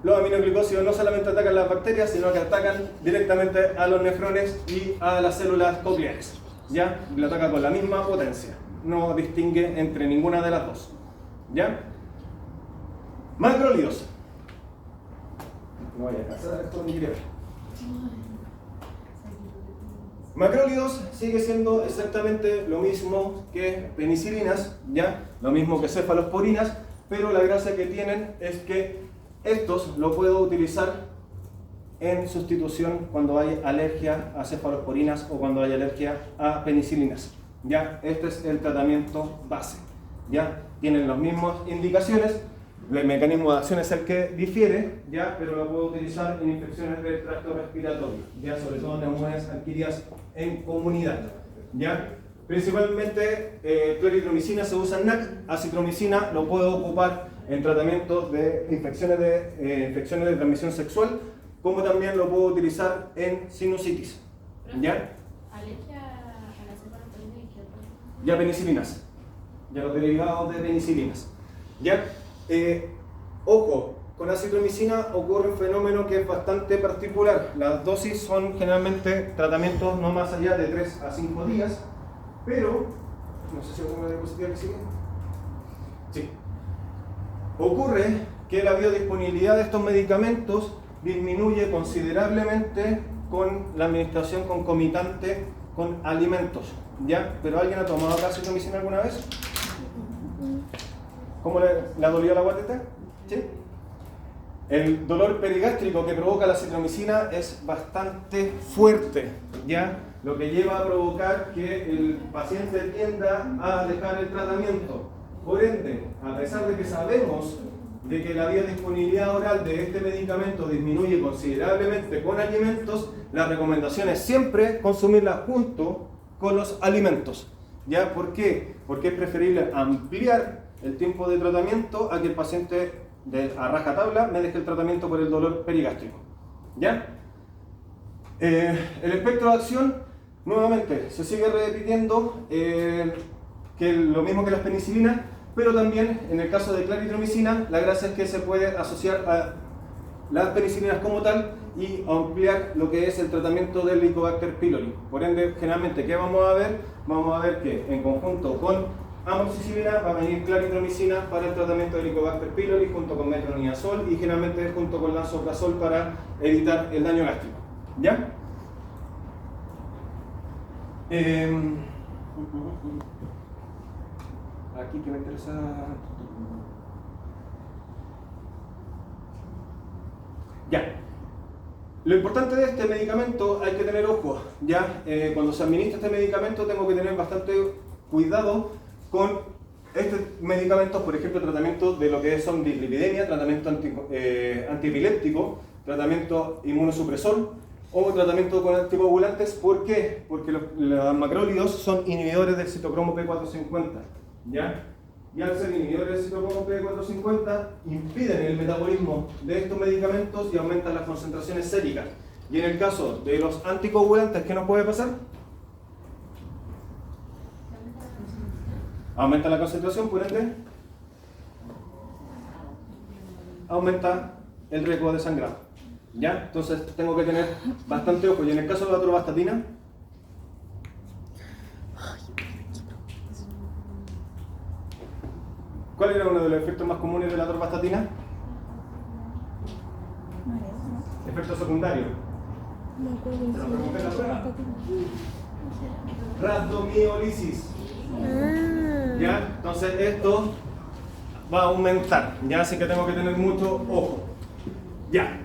los aminoglucósidos no solamente atacan las bacterias, sino que atacan directamente a los nefrones y a las células cocleares. ¿Ya? Lo ataca con la misma potencia. No distingue entre ninguna de las dos. ¿Ya? Macrólidos. No voy a casar esto ni creo. Macrólidos sigue siendo exactamente lo mismo que penicilinas, ¿ya? Lo mismo que cefalosporinas, pero la gracia que tienen es que estos lo puedo utilizar en sustitución cuando hay alergia a cefalosporinas o cuando hay alergia a penicilinas, ¿ya? Este es el tratamiento base, ¿ya? Tienen las mismas indicaciones. El mecanismo de acción es el que difiere, ¿ya? Pero lo puedo utilizar en infecciones del tracto respiratorio, ¿ya? Sobre todo neumonías adquiridas en comunidad, ¿ya? Principalmente claritromicina se usa en NAC, acitromicina lo puedo ocupar en tratamientos de infecciones de transmisión sexual, como también lo puedo utilizar en sinusitis, ¿ya? ¿Alergia a la cefalosporina y qué otro? Ya penicilinas, ya los derivados de penicilinas, ¿ya? Ojo, con acitromicina ocurre un fenómeno que es bastante particular. Las dosis son generalmente tratamientos no más allá de 3 a 5 días, pero, no sé si hay alguna diapositiva que sigue. Sí. Ocurre que la biodisponibilidad de estos medicamentos disminuye considerablemente con la administración concomitante con alimentos, ¿ya? ¿Pero alguien ha tomado acitromicina alguna vez? ¿Cómo le ha dolido la guatita? ¿Sí? El dolor perigástrico que provoca la acitromicina es bastante fuerte, ¿ya? Lo que lleva a provocar que el paciente tienda a dejar el tratamiento. Por ende, a pesar de que sabemos de que la biodisponibilidad oral de este medicamento disminuye considerablemente con alimentos, la recomendación es siempre consumirla junto con los alimentos, ¿ya? ¿Por qué? Porque es preferible ampliar el tiempo de tratamiento a que el paciente a rajatabla me deje el tratamiento por el dolor perigástrico, ¿ya? El espectro de acción, nuevamente, se sigue repitiendo que lo mismo que las penicilinas, pero también en el caso de claritromicina, la gracia es que se puede asociar a las penicilinas como tal y ampliar lo que es el tratamiento del Helicobacter pylori. Por ende, generalmente, ¿qué vamos a ver? Vamos a ver que en conjunto con amoxicilina va a venir claritromicina para el tratamiento del Helicobacter pylori junto con metronidazol y generalmente junto con lansoprazol para evitar el daño gástrico, ¿ya? Aquí que me interesa. Ya. Lo importante de este medicamento, hay que tener ojo, ¿ya? Cuando se administra este medicamento tengo que tener bastante cuidado con estos medicamentos, por ejemplo, tratamiento de lo que son dislipidemia, tratamiento antiepiléptico, tratamiento inmunosupresor o tratamiento con anticoagulantes. ¿Por qué? Porque los macrólidos son inhibidores del citocromo P450, ¿ya? Y al ser inhibidores del citocromo P450 impiden el metabolismo de estos medicamentos y aumentan las concentraciones séricas. Y en el caso de los anticoagulantes, ¿qué nos puede pasar? Aumenta la concentración, por ende, aumenta el riesgo de sangrado, ¿ya? Entonces tengo que tener bastante ojo. Y en el caso de la atorvastatina, ¿cuál era uno de los efectos más comunes de la atorvastatina? Efecto secundario. No acuerdo. ¿Se lo pregunté en la prueba? Rhabdomiolisis. ¿Ya? Entonces esto va a aumentar, ¿ya? Así que tengo que tener mucho ojo. Ya.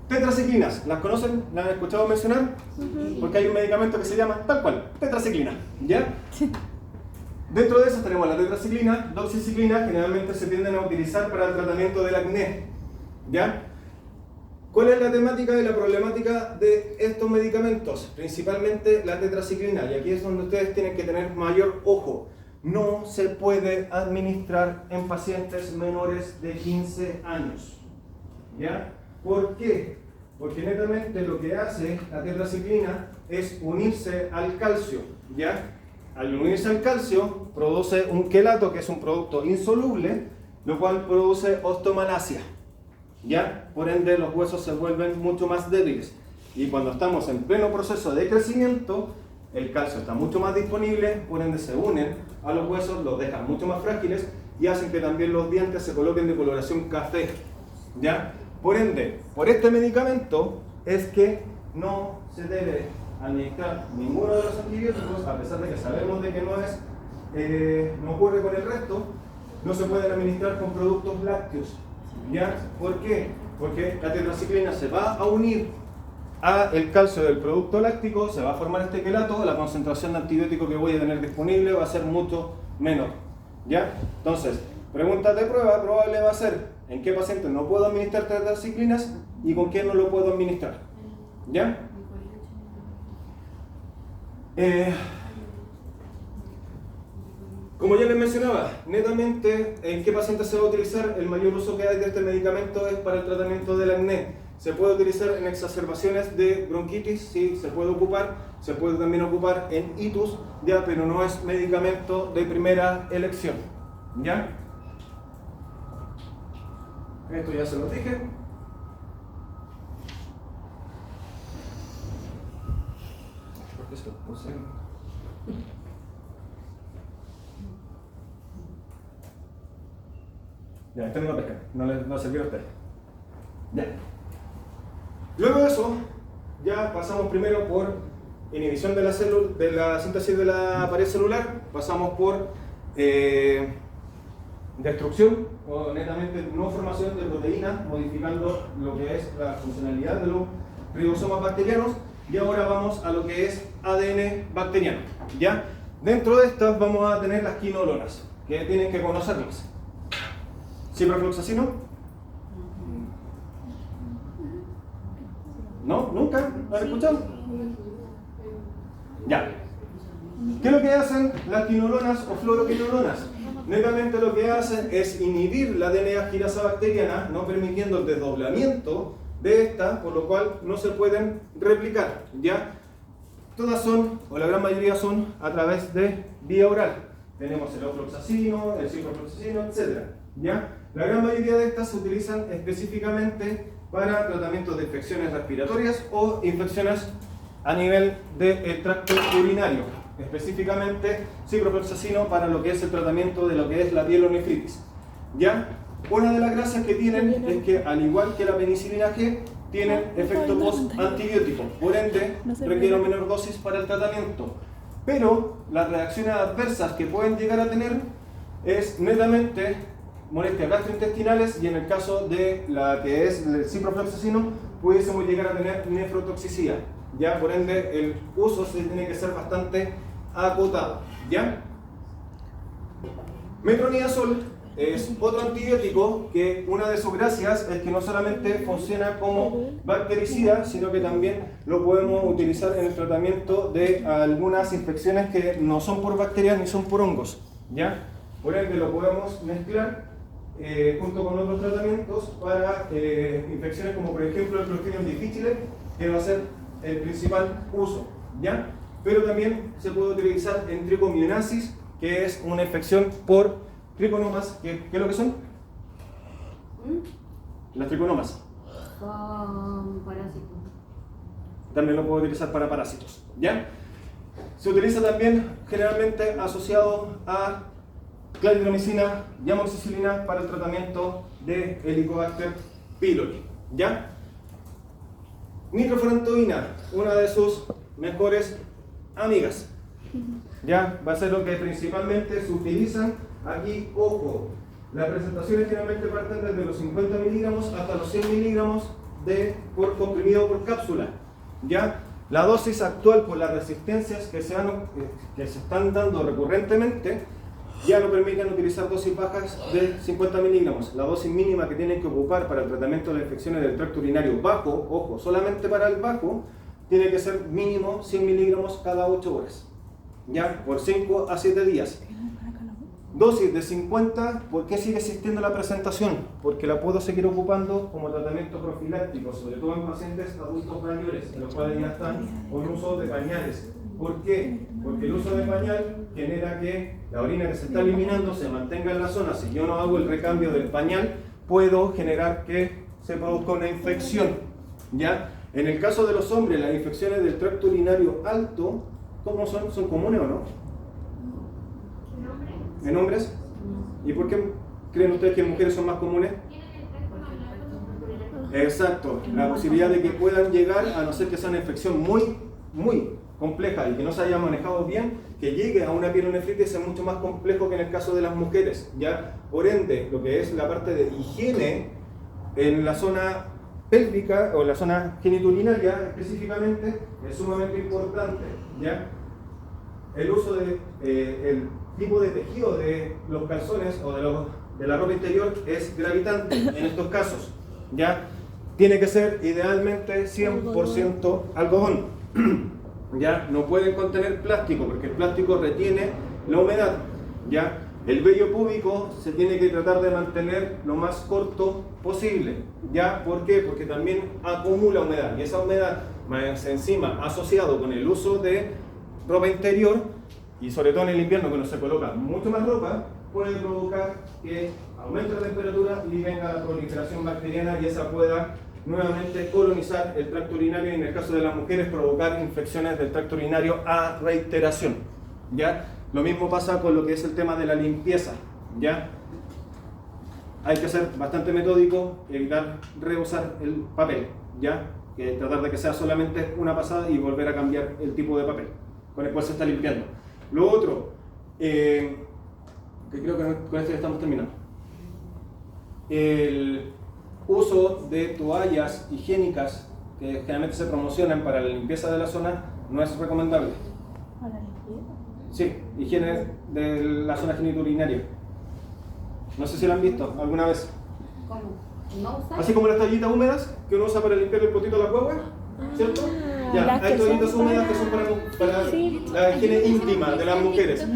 Tetraciclinas, ¿las conocen? ¿Las han escuchado mencionar? Porque hay un medicamento que se llama tal cual, tetraciclina, ¿ya? Dentro de eso tenemos la tetraciclina, doxiciclina, generalmente se tienden a utilizar para el tratamiento del acné, ¿ya? ¿Cuál es la temática y la problemática de estos medicamentos? Principalmente la tetraciclina, y aquí es donde ustedes tienen que tener mayor ojo. No se puede administrar en pacientes menores de 15 años, ¿ya? ¿Por qué? Porque netamente lo que hace la tetraciclina es unirse al calcio, ¿ya? Al unirse al calcio, produce un quelato, que es un producto insoluble, lo cual produce osteomalacia, ¿ya? Por ende, los huesos se vuelven mucho más débiles. Y cuando estamos en pleno proceso de crecimiento, el calcio está mucho más disponible, por ende se unen a los huesos, los dejan mucho más frágiles y hacen que también los dientes se coloquen de coloración café, ¿ya? Por ende, por este medicamento es que no se debe administrar ninguno de los antibióticos, a pesar de que sabemos de que no ocurre con el resto, no se pueden administrar con productos lácteos, ¿ya? ¿Por qué? Porque la tetraciclina se va a unir al calcio del producto láctico, se va a formar este quelato, la concentración de antibiótico que voy a tener disponible va a ser mucho menor, ¿ya? Entonces, pregunta de prueba probable va a ser en qué paciente no puedo administrar tetraciclinas y con quién no lo puedo administrar, ¿ya? Como ya les mencionaba, netamente en qué paciente se va a utilizar, el mayor uso que hay de este medicamento es para el tratamiento del acné. Se puede utilizar en exacerbaciones de bronquitis, sí, se puede también ocupar en itus, ya, pero no es medicamento de primera elección, ¿ya? Esto ya se lo dije. ¿Por qué se lo puse? Ya, este no lo pesca, no les va a servir a ustedes. Ya. Luego de eso, ya pasamos primero por inhibición de la síntesis de la pared celular, pasamos por destrucción o netamente no formación de proteínas, modificando lo que es la funcionalidad de los ribosomas bacterianos, y ahora vamos a lo que es ADN bacteriano, ¿ya? Dentro de estas vamos a tener las quinolonas, que tienen que conocerlas. ¿Ciprofloxacino? ¿No? ¿Nunca? ¿Lo han escuchado? Ya. ¿Qué es lo que hacen las quinolonas o fluoroquinolonas? Netamente lo que hacen es inhibir la DNA aspirasa bacteriana, no permitiendo el desdoblamiento de esta, por lo cual no se pueden replicar, ¿ya? Todas son, o la gran mayoría son, a través de vía oral. Tenemos el ofloxacino, el ciprofloxacino, etc., ¿ya? La gran mayoría de estas se utilizan específicamente para tratamientos de infecciones respiratorias o infecciones a nivel del tracto urinario, específicamente ciprofloxacino para lo que es el tratamiento de lo que es la pielonefritis, ¿ya? Una de las gracias que tienen es que, al igual que la penicilina G, tienen efecto post-antibiótico, por ende requieren menor dosis para el tratamiento, pero las reacciones adversas que pueden llegar a tener es netamente molestias gastrointestinales, y en el caso de la que es el ciprofloxacino pudiésemos llegar a tener nefrotoxicidad, ¿ya? Por ende el uso se tiene que ser bastante acotado, ¿ya? Metronidazol es otro antibiótico que una de sus gracias es que no solamente funciona como bactericida, sino que también lo podemos utilizar en el tratamiento de algunas infecciones que no son por bacterias ni son por hongos, ¿ya? Por ende lo podemos mezclar junto con otros tratamientos para infecciones como por ejemplo el Clostridium difficile, que va a ser el principal uso, ¿ya? Pero también se puede utilizar en tricomioniasis, que es una infección por triconomas. ¿Qué es lo que son? Las triconomas. Con parásitos. También lo puedo utilizar para parásitos, ¿ya? Se utiliza también generalmente asociado a claritromicina y amoxicilina para el tratamiento de Helicobacter pylori, ¿ya? Nitrofurantoína, una de sus mejores amigas, ¿ya? Va a ser lo que principalmente se utilizan aquí. Ojo, las presentaciones generalmente parten desde los 50 miligramos hasta los 100 miligramos por comprimido por cápsula. ¿Ya? La dosis actual, por las resistencias que se están dando recurrentemente, ya no permiten utilizar dosis bajas de 50 miligramos. La dosis mínima que tienen que ocupar para el tratamiento de las infecciones del tracto urinario bajo, ojo, solamente para el bajo, tiene que ser mínimo 100 miligramos cada 8 horas, ya, por 5 a 7 días. Dosis de 50, ¿por qué sigue existiendo la presentación? Porque la puedo seguir ocupando como tratamiento profiláctico, sobre todo en pacientes adultos mayores, en los cuales ya están con uso de pañales. ¿Por qué? Porque el uso de pañal genera que la orina que se está eliminando se mantenga en la zona. Si yo no hago el recambio del pañal, puedo generar que se produzca una infección, ¿ya? En el caso de los hombres, las infecciones del tracto urinario alto, ¿cómo son? ¿Son comunes o no? ¿En hombres? ¿Y por qué creen ustedes que en mujeres son más comunes? Exacto, la posibilidad de que puedan llegar, a no ser que sea una infección muy compleja y que no se haya manejado bien, que llegue a una pielonefritis es mucho más complejo que en el caso de las mujeres, ¿ya? Por ende, lo que es la parte de higiene en la zona pélvica o en la zona genitourinaria específicamente es sumamente importante, ¿ya? El uso de el tipo de tejido de los calzones o de la ropa interior es gravitante en estos casos, ¿ya? Tiene que ser idealmente 100% algodón, ¿ya? No pueden contener plástico porque el plástico retiene la humedad, ¿ya? El vello púbico se tiene que tratar de mantener lo más corto posible, ¿ya? ¿Por qué? Porque también acumula humedad y esa humedad más encima asociado con el uso de ropa interior y sobre todo en el invierno cuando se coloca mucho más ropa, puede provocar que aumente la temperatura y venga la proliferación bacteriana y esa pueda nuevamente colonizar el tracto urinario y en el caso de las mujeres provocar infecciones del tracto urinario a reiteración, ¿ya? Lo mismo pasa con lo que es el tema de la limpieza, ¿ya? Hay que ser bastante metódico, evitar reusar el papel, ¿ya? Tratar de que sea solamente una pasada y volver a cambiar el tipo de papel con el cual se está limpiando. Lo otro, que creo que con esto ya estamos terminando, el uso de toallas higiénicas que generalmente se promocionan para la limpieza de la zona no es recomendable. ¿Para la limpieza? Sí, higiene de la zona genitourinaria. No sé si la han visto alguna vez. ¿Cómo? ¿No usar? Así como las toallitas húmedas que uno usa para limpiar el potito de las guaguas, ¿cierto? Ya, las hay que toallitas son húmedas para- que son para Sí. la higiene íntima de las mujeres.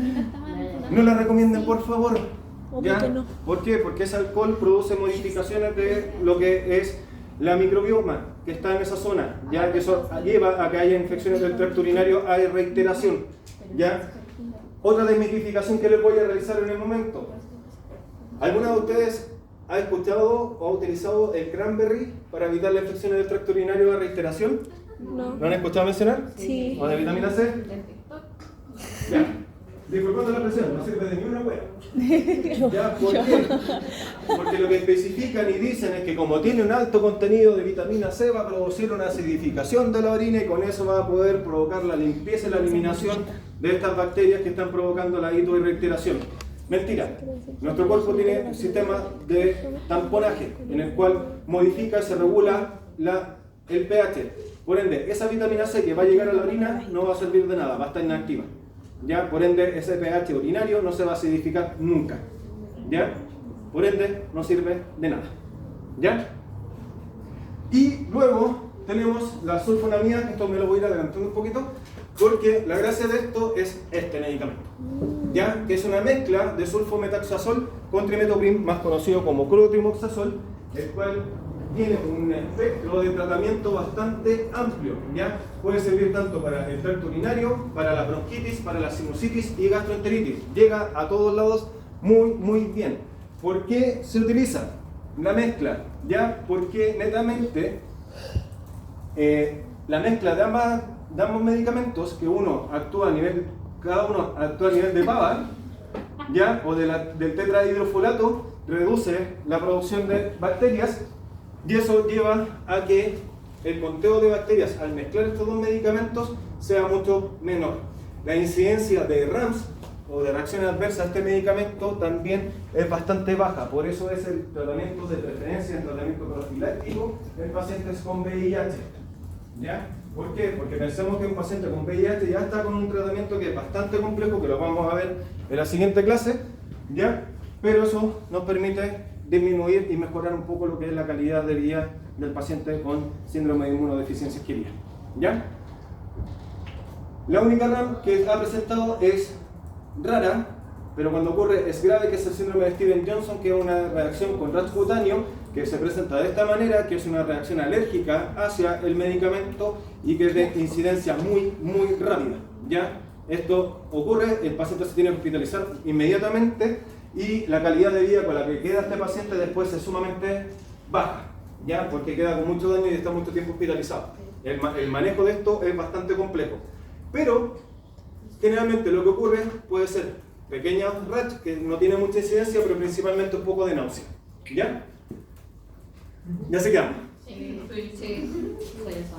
No la recomienden, por favor. Obvio ¿Ya? que no. ¿Por qué? Porque ese alcohol produce modificaciones de lo que es la microbioma que está en esa zona, ya que eso lleva a que haya infecciones del tracto urinario a reiteración. ¿Ya? Otra desmitificación que les voy a realizar en el momento. ¿Alguna de ustedes ha escuchado o ha utilizado el cranberry para evitar las infecciones del tracto urinario a reiteración? No. ¿Lo han escuchado mencionar? Sí. ¿O de vitamina C? Ya. Disculpando la presión, no sirve de ni una hueá. ¿Ya? ¿Por qué? Porque lo que especifican y dicen es que como tiene un alto contenido de vitamina C va a producir una acidificación de la orina y con eso va a poder provocar la limpieza y la eliminación de estas bacterias que están provocando la hitoirreiteración. Mentira. Nuestro cuerpo tiene un sistema de tamponaje en el cual modifica y se regula el pH. Por ende, esa vitamina C que va a llegar a la orina no va a servir de nada, va a estar inactiva. ¿Ya? Por ende, ese pH urinario no se va a acidificar nunca. ¿Ya? Por ende, no sirve de nada. ¿Ya? Y luego tenemos la sulfonamida, esto me lo voy a ir adelantando un poquito, porque la gracia de esto es este medicamento. ¿Ya? Que es una mezcla de sulfometaxazol con trimetoprim, más conocido como clotrimazol, el cual tiene un espectro de tratamiento bastante amplio, ¿ya? Puede servir tanto para el tracto urinario, para la bronquitis, para la sinusitis y gastroenteritis. Llega a todos lados muy bien. ¿Por qué se utiliza la mezcla? ¿Ya? Porque netamente la mezcla de ambos medicamentos, que cada uno actúa a nivel de PABA, ¿ya? O del tetrahidrofolato, reduce la producción de bacterias. Y eso lleva a que el conteo de bacterias al mezclar estos dos medicamentos sea mucho menor. La incidencia de RAMS o de reacciones adversas a este medicamento también es bastante baja. Por eso es el tratamiento de preferencia, el tratamiento profiláctico en pacientes con VIH. ¿Ya? ¿Por qué? Porque pensemos que un paciente con VIH ya está con un tratamiento que es bastante complejo, que lo vamos a ver en la siguiente clase, ¿ya? Pero eso nos permite disminuir y mejorar un poco lo que es la calidad de vida del paciente con síndrome de inmunodeficiencia adquirida, ¿ya? La única RAM que ha presentado es rara, pero cuando ocurre es grave, que es el síndrome de Stevens-Johnson, que es una reacción con rash cutáneo que se presenta de esta manera, que es una reacción alérgica hacia el medicamento y que es de incidencia muy rápida, ¿ya? Esto ocurre, el paciente se tiene que hospitalizar inmediatamente y la calidad de vida con la que queda este paciente después es sumamente baja, ¿ya? Porque queda con mucho daño y está mucho tiempo hospitalizado. El manejo de esto es bastante complejo, pero generalmente lo que ocurre puede ser pequeñas rash que no tienen mucha incidencia, pero principalmente un poco de náusea, ¿ya? ¿Ya se quedan? Sí, soy eso.